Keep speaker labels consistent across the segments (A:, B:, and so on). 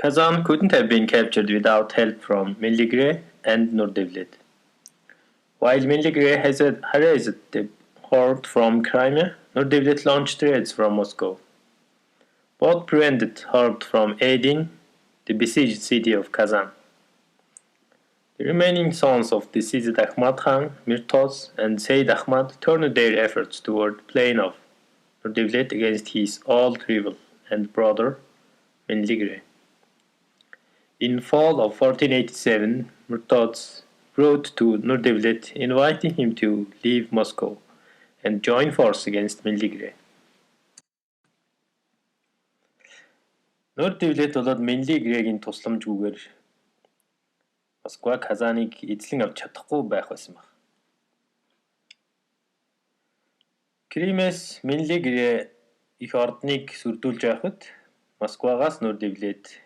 A: Kazan couldn't have been captured without help from Milligre and Nurdevlet. While Milligre has harassed the horde from Crimea, Nurdevlet launched raids from Moscow. Both prevented horde from aiding the besieged city of Kazan. The remaining sons of deceased Ahmad Khan, Mirtoz, and Sayyid Ahmad turned their efforts toward playing off Nurdevlet against his old rival and brother Menligre. In fall of 1487, Murtads wrote to Nurdevlet inviting him to leave Moscow and join force against Menligre. Nurdevlet болоод Менлигрегийн тусламжгүйгээр Москва Казаныг эзлэн авч чадахгүй байх байсан баг. Кримээс Менлигре их ордныг сүрдүүлж байхад Москвагаас Нурдевлет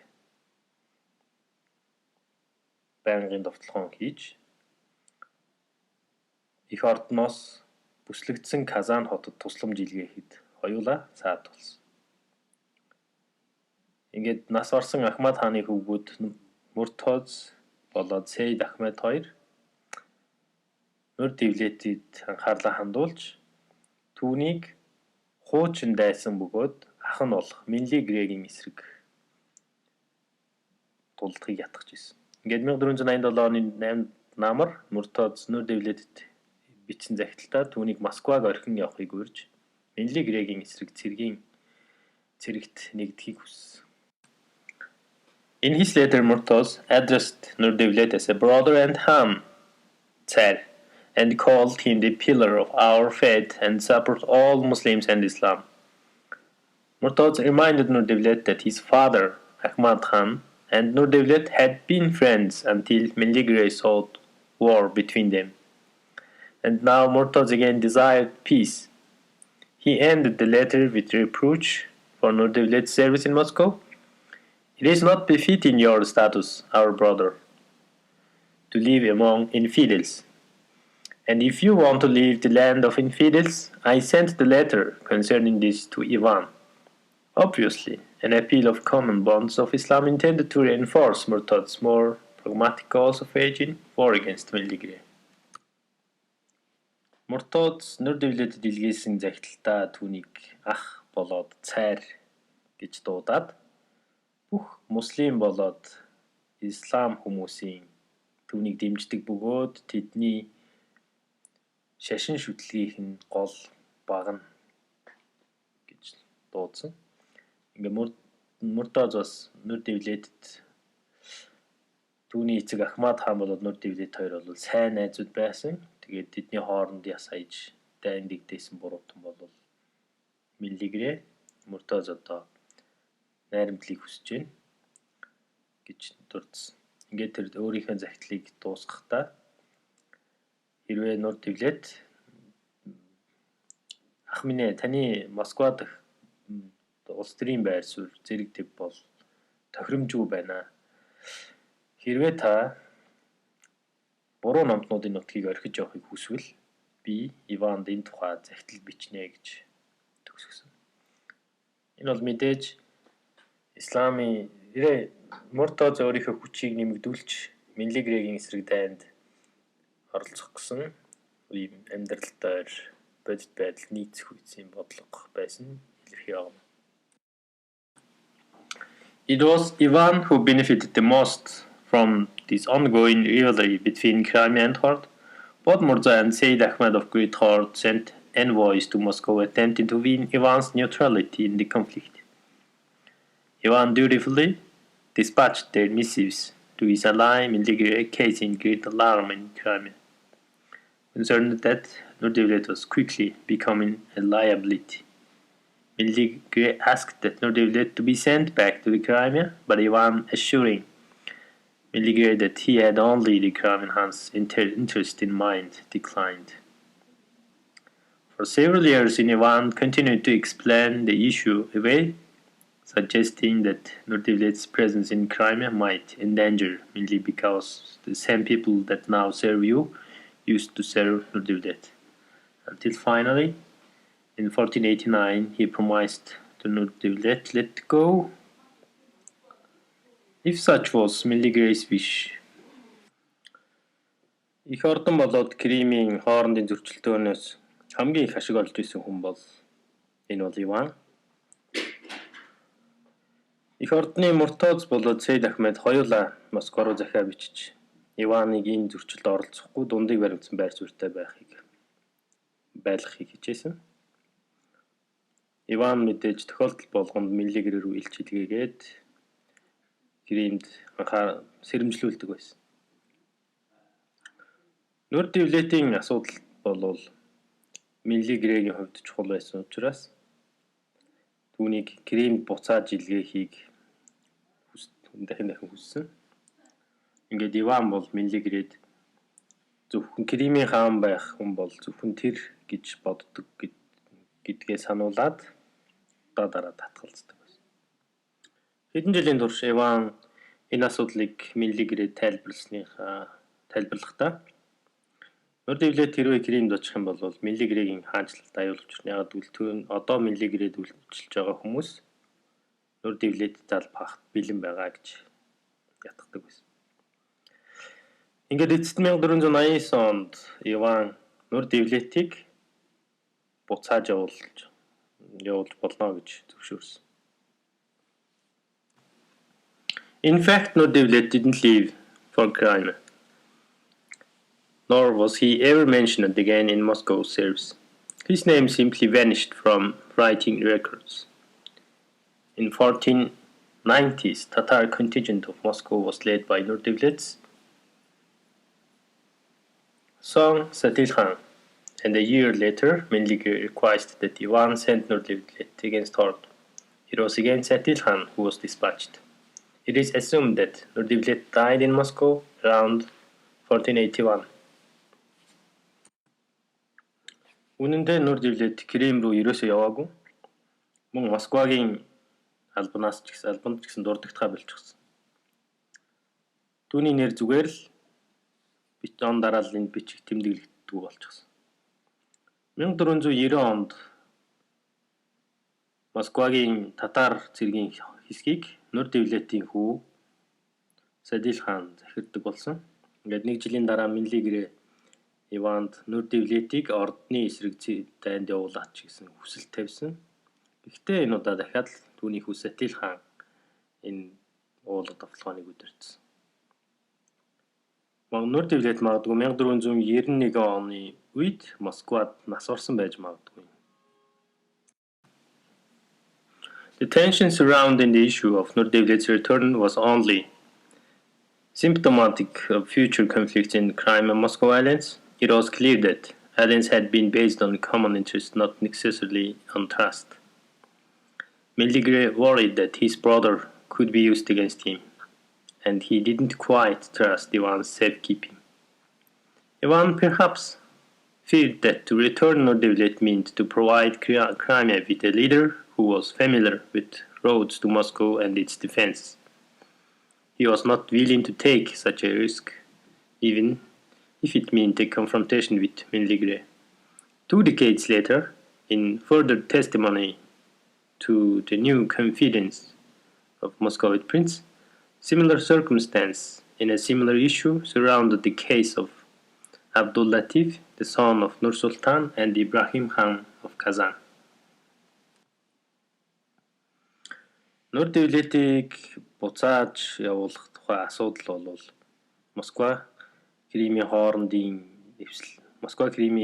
A: байнгын довтлогоо хийж их ордноос бүслэгдсэн Казан хотод тусламж илгээхэд хоёулаа саад болсон. Ингээд нас орсон Ахмад хааны хөвгүүд Муртоз болоод Сейд Ахмед хоёр Нурдевлетэд анхаарлаа хандуулж түүнийг хуучин дайсан бөгөөд ах нь болох Менлигрегийн эсрэг тулдахыг ятгах гэсэн. Ингээд 1487 оны 8 намар Муртоз Нурдевлетэд бичсэн захидалтаар түүнийг Москваг орхин явахыг урьж Менлигрегийн эсрэг цэрэгт нэгдэхийг хүссэн. In his letter, Murtoz addressed Nurdevlet as a brother and Ham Tsar and called him the pillar of our faith and support all Muslims and Islam. Murtoz reminded Nurdevlet that his father, Ahmad Khan, and Nurdevlet had been friends until Menligre sought war between them. And now Murtoz again desired peace. He ended the letter with reproach for Nurdevlet's service in Moscow. It is not befitting your status, our brother, to live among infidels. And if you want to leave the land of infidels, I sent the letter concerning this to Ivan. Obviously, an appeal of common bonds of Islam intended to reinforce Murtad's more pragmatic goals of waging war against Menligre. Murtad Nurdevleтэд илгээсэн захидалтаа түүнийг ах болоод цайр гэж дуудаад бүх муслим болоод ислам хүмүүсийн түүнийг дэмждэг бөгөөд тэдний шашин шүтлгийнх нь гол баг нь гэж дуудсан. Ингээ Муртаз бас Нурдевлетэд түүний эцэг Ахмад хаан болоод Нурдевлет хоёр бол сайн найзууд байсан. Тэгээд тэдний хооронд яс аяж дайн дэгдээсэн буруутан бол Менлигре Муртаз одоо найрамдлыг хүсэж байна гэж дурдсан. Ингээд тэр өөрийнхөө захидлыг дуусгахдаа хэрвээ Нурдевлет ах минь ээ таны Москва дахь улс төрийн байр суурь зэрэг төв бол тохиромжгүй байна. Хэрвээ та буруу номтнуудын нутгийг орхиж явахыг хүсвэл би Иванд энэ тухай захидал бичнэ гэж төгсгсөн. Энэ бол мэдээж Исламын Муртаз өөрийнхөө хүчийг нэмэгдүүлж Менлигрегийн эсрэг дайнд оролцох гэсэн ийм амьдралдаар бодит байдал нийцэх үеийн бодлого байсан илэрхий байна. It was Ivan who benefited the most from this ongoing rivalry between Crimea and Horde. Both Murza and Sayyid Ahmed of Great Horde sent envoys to Moscow attempting to win Ivan's neutrality in the conflict. Ivan dutifully dispatched their missives to his ally Menligre, causing great alarm in Crimea. Concerned that Nurdevlet was quickly becoming a liability, Menligre asked that Nurdevlet to be sent back to the Crimea, but Ivan, assuring Menligre that he had only the Crimean Khan's interest in mind, declined. For several years, Ivan continued to explain the issue away, suggesting that Nurdevlet's presence in Crimea might endanger mainly because the same people that now serve you used to serve Nurdevlet. Until finally, in 1489, he promised to Nurdevlet let go If such was Milligre's wish. Их ордон болоод Кримийн хоорондын зөрчилдөөнөөс хамгийн их ашиг олж исэн хүн бол энэ бол Иван. Их ордны Муртаз болоод Сейд Ахмед хоёулаа Москва руу захиа бичиж Иваныг энэ зөрчилд оролцохгүй дундыг баримтсан байр суурьтай байлгахыг хичээсэн. Иван мэдээж тохиолдол болгонд Милligre рүү илч илгээгээд Кримд сэрэмжлүүлдэг байсан. Нүр дэвлэтийн асуудал бол Милligрегийн хувьд чухал байсан учраас түүнийг Кримд буцааж илгээхийг дахин хүссэн. Ингээд Иван бол Милligред зөвхөн Кримийн хаан байх хүн бол зөвхөн тэр гэж боддог гэдгээ сануулад дараа татгалздаг байсан. Хэдэн жилийн турш Иван энэ асуудлыг Милligред тайлбарлахдаа Нүр дэвлэт хэрвээ Кримд очих юм бол Милligрегийн хаанчлалд аюулж байна. Яг гэвэл одоо Милligред үйлчилж байгаа хүмүүс Нүр дэвлэт залбахад бэлэн байгаа гэж ятгадаг байсан. Ингээд эцэст 1489 онд Иван Нүр дэвлэтийг буцааж явуулж болно гэж зөвшөөрсөн. In fact, Nur Devlet didn't leave for crime, nor was he ever mentioned again in Moscow's service. His name simply vanished from writing records. In 1490s, Tatar contingent of Moscow was led by Nur Devlet's son Satil Khan, and a year later, Mengele requested that Ivan send Nur Devlet against Horde. It was again Satil Khan who was dispatched. It is assumed that Nur Devlet died in Moscow around 1481. Үнэн дээр Нүр дэвлэт Крим рүү ерөөсөө яваагүй. Мөн Москвагийн албанд ч гэсэн дурддагтаа болчихсон. Түүний нэр зүгээр л он дарааллын бичиг тэмдэглэгддэг болчихсон. 1490 онд Москвагийн татар цэргийн хэсгийг Нүр дэвлэтийн хүү Садил хаан захирддаг болсон. Ингээд нэг жилийн дараа Милligre Иванд Нүр дэвлэтийг ордны эсрэг дайнд явуулаач гэсэн хүсэл тавьсан. Гэхдээ энэ удаа дахиад түүний хүү Садил хаан энэ уулга давталгааныг удирдсан. Нүр дэвлэт магадгүй 1491 оны үед Москвад нас орсон байж магадгүй. The tension surrounding the issue of Nur Devlet's return was only symptomatic of future conflicts in Crimea and Moscow Islands. It was clear that alliance had been based on common interest, not necessarily on trust. Mengele worried that his brother could be used against him, and he didn't quite trust Ivan's safekeeping. Ivan perhaps feared that to return Nur Devlet meant to provide Crimea with a leader who was familiar with roads to Moscow and its defense. He was not willing to take such a risk, even if it meant a confrontation with Mengele. 2 decades later, in further testimony to the new confidence of Muscovite prince, similar circumstance in a similar issue surrounded the case of Abdul Latif, the son of Nur Sultan, and Ibrahim Khan of Kazan. Нүр дэвлэтийг буцааж явуулах тухай асуудал бол Москва Кримийн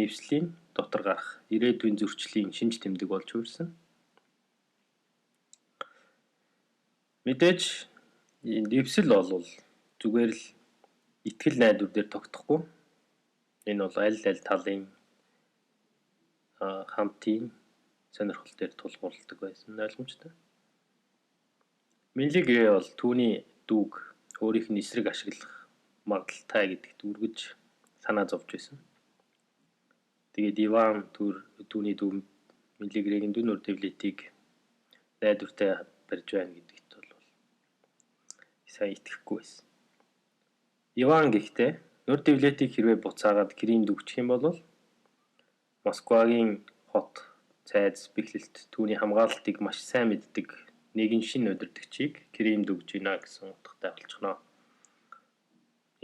A: эвслийн дотор гарах ирээдүйн зөрчлийн шинж тэмдэг болж хүрсэн. Мэдээж эвсэл бол зүгээр л итгэл найдвар дээр тогтохгүй. Энэ бол аль талын хамтын сонирхол дээр тулгуурладаг байсан ойлгомжтой. Mengele бол түүний дүүг өөрийнх нь эсрэг ашиглах магадaltaй гэдэгт үргэж санаа зовж байсан. Тэгээд Иван түүний дүү Mengele-гийн Нүр дэвлэтийг найдвартай барьж байна гэдэгт бол сайн итгэхгүй байсан. Иван гэхдээ Нүр дэвлэтийг хэрвээ буцаагаад Кримд өгчих юм бол Москвагийн хот цайз бэхлэлт түүний хамгаалалтыг маш сайн мэддэг нэгэн шинэ удирдагчийг Кримд өгж гинэ гэсэн утгатай болчихно.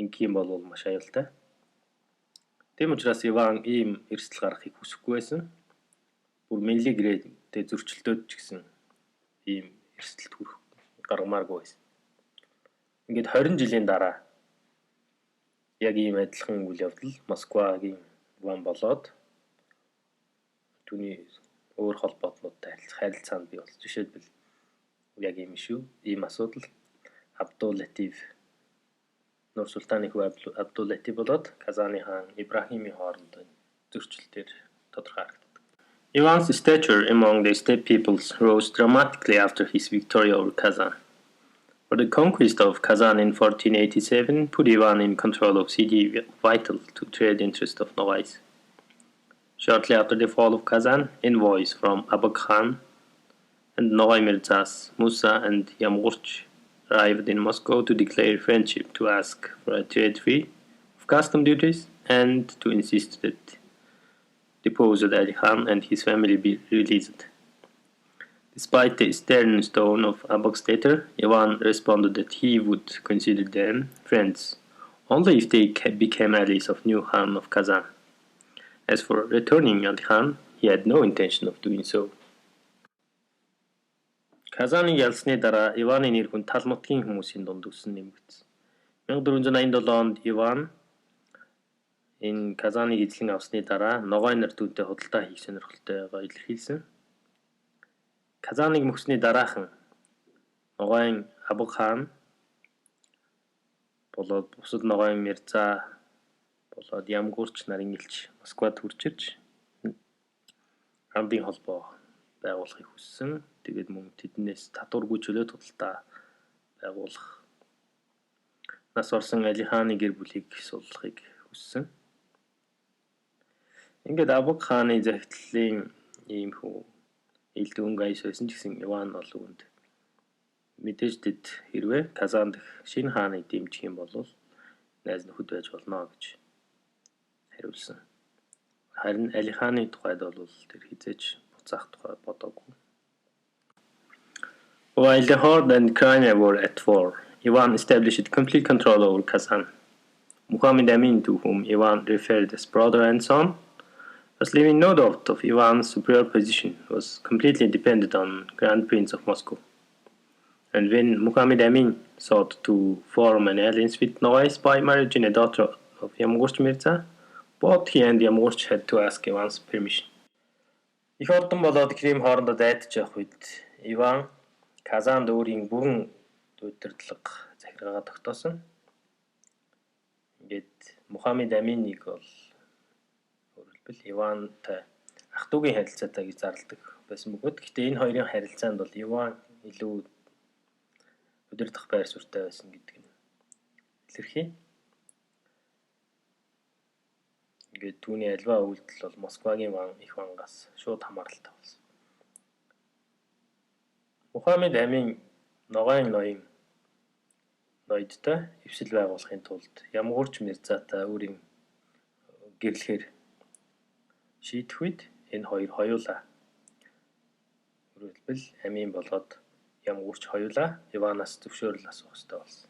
A: Ингийн бол маш аюултай. Тийм учраас Иван ийм эрсдэл гаргахыг хүсэхгүй байсан. Бүр Менли гэрээтэй зөрчилдөөд ч гэсэн ийм эрсдэлд хүрэх гаргамааргүй байсан. Ингээд 20 жилийн дараа яг ийм адилхан үйл явдал Москвагийн Иван болоод түүний өөр холбоотнуудтай харилцаанд бий болсон. Жишээлбэл яг ийм шүү. Ийм асуудал Абдул-Латиф Нур Султаны хүү Абдул-Латиф болоод Казаны хаан Ибрахимийн хоорондын зөрчилдөр тодорхой харагддаг. Ivan's stature among the steppe peoples rose dramatically after his victory over Kazan. For the conquest of Kazan in 1487 put Ivan in control of city vital to trade interest of Nogais. Shortly after the fall of Kazan, envoys from Abak Khan and Nogai Mirzas, Musa and Yamgurch arrived in Moscow to declare friendship, to ask for a trade free of custom duties, and to insist that deposed Ali Khan and his family be released. Despite the stern tone of Abak's letter, Ivan responded that he would consider them friends only if they became allies of new Khan of Kazan. As for returning Ali Khan, he had no intention of doing so. Казаныг ялсны дараа Иваны нэр хүн тал нутгийн хүмүүсийн дунд өссөн нэмэгдсэн. 1487 онд Иван энэ Казаныг эзлэн авсны дараа Ногой нар түүнтэй худалдаа хийх сонирхолтой байгааг илэрхийлсэн. Казаныг мөхсний дараахан Ногойн Абак хаан болоод бусад Ногойн Мирза болоод Ямгурч нарын элч Москвад хүрч ирж хамтын холбоо байгуулахыг хүссэн. Тэгээд мөн тэднээс татваргүй чөлөөт худалдаа байгуулах нас орсон Али хааны гэр бүлийг суллахыг хүссэн. Ингээд Абак хааны захидлын ийм хүү ил дүнг аяс байсан ч гэсэн Иван бол үүнд мэдээж дэд хэрвээ Казан дэх шинэ хааныг дэмжих юм бол найз нөхөд байж болно гэж хариулсан. Харин Али хааны тухайд бол тэр хизээж буцаах тухай бодоогүй. While the Horde and Crimea were at war, Ivan established complete control over Kazan. Muhammad Amin, to whom Ivan referred as brother and son, was leaving no doubt of Ivan's superior position, was completely dependent on Grand Prince of Moscow. And when Muhammad Amin sought to form an alliance with Nogais by marrying a daughter of Yamgurch Mirza, both he and Yamgurch had to ask Ivan's permission. Их ордон болоод Крим хоорондоо дайтаж явах үед Иван Казанд өөрийн бүрэн удирдлага захиргаагаа тогтоосон. Ингээд Мухаммед Аминыг бол өөрөлдвөл Ивантай ах トゥ угийн харилцаатай гэж зарладаг байсан бөгөөд гэхдээ энэ хоёрын харилцаанд бол Иван илүү удирдах байр суурьтай байсан гэдэг нь илэрхий. Ингээд түүний альва үйлдэл бол Москвагийн их вангаас шууд хамааралтай болсон. Мухаммед Амин Ногойн ноёдтой эвсэл байгуулахын тулд Ямгурч Мирзатай өөрийн гэрлэхээр шийдэх үед энэ хоёр хоёулаа өөрөлдвөл Амин болоод Ямгурч хоёулаа Иванаас зөвшөөрөл асуух ёстой болсон.